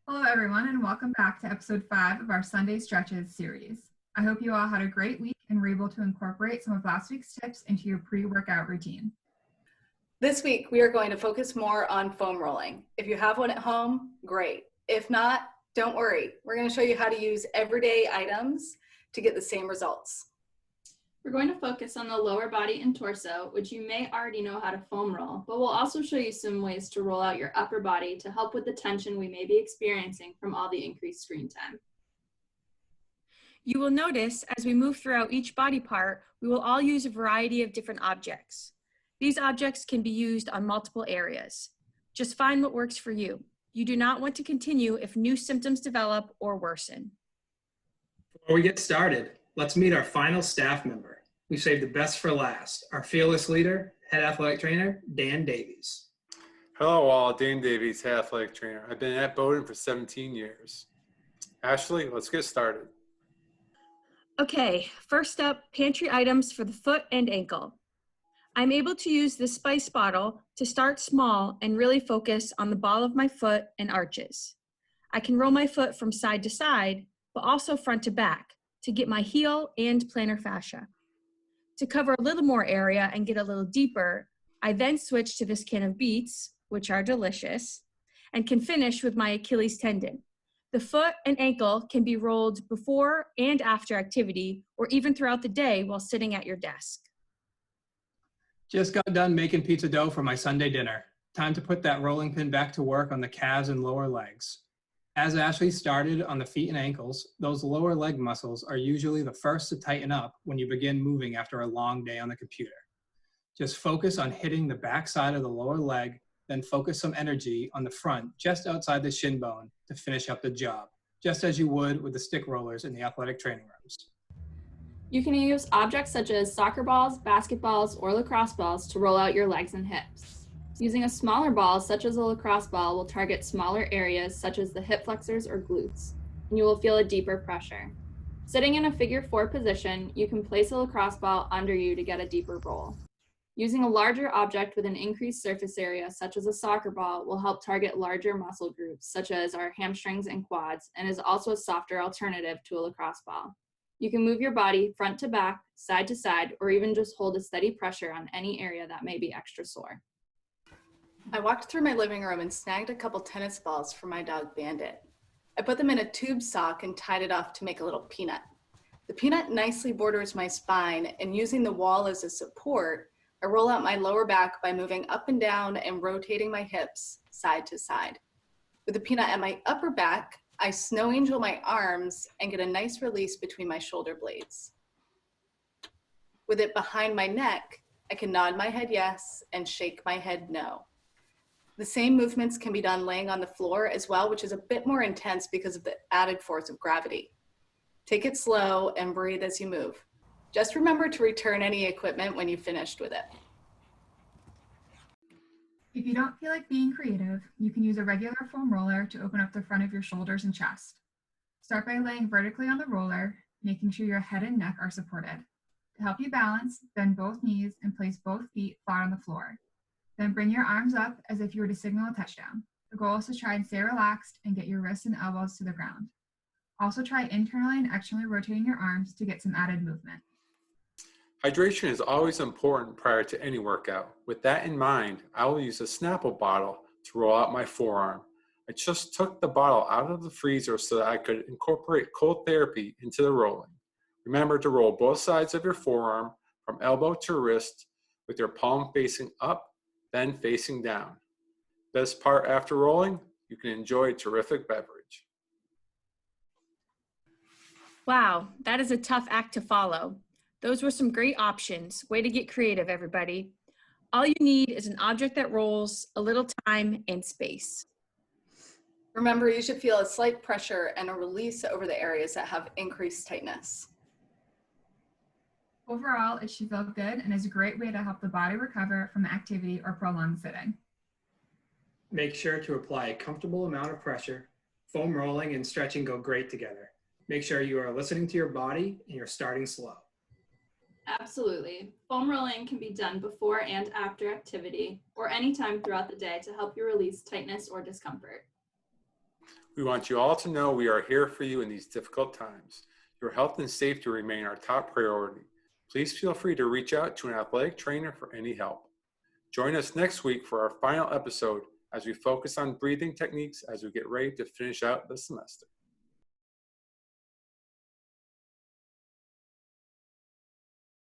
Hello, everyone, and welcome back to episode 5 of our Sunday Stretches series. I hope you all had a great week and were able to incorporate some of last week's tips into your pre-workout routine. This week, we are going to focus more on foam rolling. If you have one at home, great. If not, don't worry. We're going to show you how to use everyday items to get the same results. We're going to focus on the lower body and torso, which you may already know how to foam roll, but we'll also show you some ways to roll out your upper body to help with the tension we may be experiencing from all the increased screen time. You will notice as we move throughout each body part, we will all use a variety of different objects. These objects can be used on multiple areas. Just find what works for you. You do not want to continue if new symptoms develop or worsen. Before we get started, let's meet our final staff member. We saved the best for last, our fearless leader, head athletic trainer, Dan Davies. Hello all, Dan Davies, head athletic trainer. I've been at Bowdoin for 17 years. Ashley, let's get started. Okay, first up, pantry items for the foot and ankle. I'm able to use this spice bottle to start small and really focus on the ball of my foot and arches. I can roll my foot from side to side, but also front to back to get my heel and plantar fascia. To cover a little more area and get a little deeper, I then switch to this can of beets, which are delicious, and can finish with my Achilles tendon. The foot and ankle can be rolled before and after activity, or even throughout the day while sitting at your desk. Just got done making pizza dough for my Sunday dinner. Time to put that rolling pin back to work on the calves and lower legs. As Ashley started on the feet and ankles, those lower leg muscles are usually the first to tighten up when you begin moving after a long day on the computer. Just focus on hitting the back side of the lower leg, then focus some energy on the front just outside the shin bone to finish up the job, just as you would with the stick rollers in the athletic training rooms. You can use objects such as soccer balls, basketballs, or lacrosse balls to roll out your legs and hips. Using a smaller ball, such as a lacrosse ball, will target smaller areas such as the hip flexors or glutes, and you will feel a deeper pressure. Sitting in a figure 4 position, you can place a lacrosse ball under you to get a deeper roll. Using a larger object with an increased surface area, such as a soccer ball, will help target larger muscle groups, such as our hamstrings and quads, and is also a softer alternative to a lacrosse ball. You can move your body front to back, side to side, or even just hold a steady pressure on any area that may be extra sore. I walked through my living room and snagged a couple tennis balls for my dog Bandit. I put them in a tube sock and tied it off to make a little peanut. The peanut nicely borders my spine, and using the wall as a support, I roll out my lower back by moving up and down and rotating my hips side to side. With the peanut at my upper back, I snow angel my arms and get a nice release between my shoulder blades. With it behind my neck, I can nod my head yes and shake my head no. The same movements can be done laying on the floor as well, which is a bit more intense because of the added force of gravity. Take it slow and breathe as you move. Just remember to return any equipment when you've finished with it. If you don't feel like being creative, you can use a regular foam roller to open up the front of your shoulders and chest. Start by laying vertically on the roller, making sure your head and neck are supported. To help you balance, bend both knees and place both feet flat on the floor. Then bring your arms up as if you were to signal a touchdown. The goal is to try and stay relaxed and get your wrists and elbows to the ground. Also try internally and externally rotating your arms to get some added movement. Hydration is always important prior to any workout. With that in mind, I will use a Snapple bottle to roll out my forearm. I just took the bottle out of the freezer so that I could incorporate cold therapy into the rolling. Remember to roll both sides of your forearm from elbow to wrist with your palm facing up, then facing down. Best part after rolling, you can enjoy a terrific beverage. Wow, that is a tough act to follow. Those were some great options. Way to get creative, everybody. All you need is an object that rolls, a little time, and space. Remember, you should feel a slight pressure and a release over the areas that have increased tightness. Overall, it should feel good and is a great way to help the body recover from activity or prolonged sitting. Make sure to apply a comfortable amount of pressure. Foam rolling and stretching go great together. Make sure you are listening to your body and you're starting slow. Absolutely. Foam rolling can be done before and after activity or anytime throughout the day to help you release tightness or discomfort. We want you all to know we are here for you in these difficult times. Your health and safety remain our top priority. Please feel free to reach out to an athletic trainer for any help. Join us next week for our final episode as we focus on breathing techniques as we get ready to finish out the semester.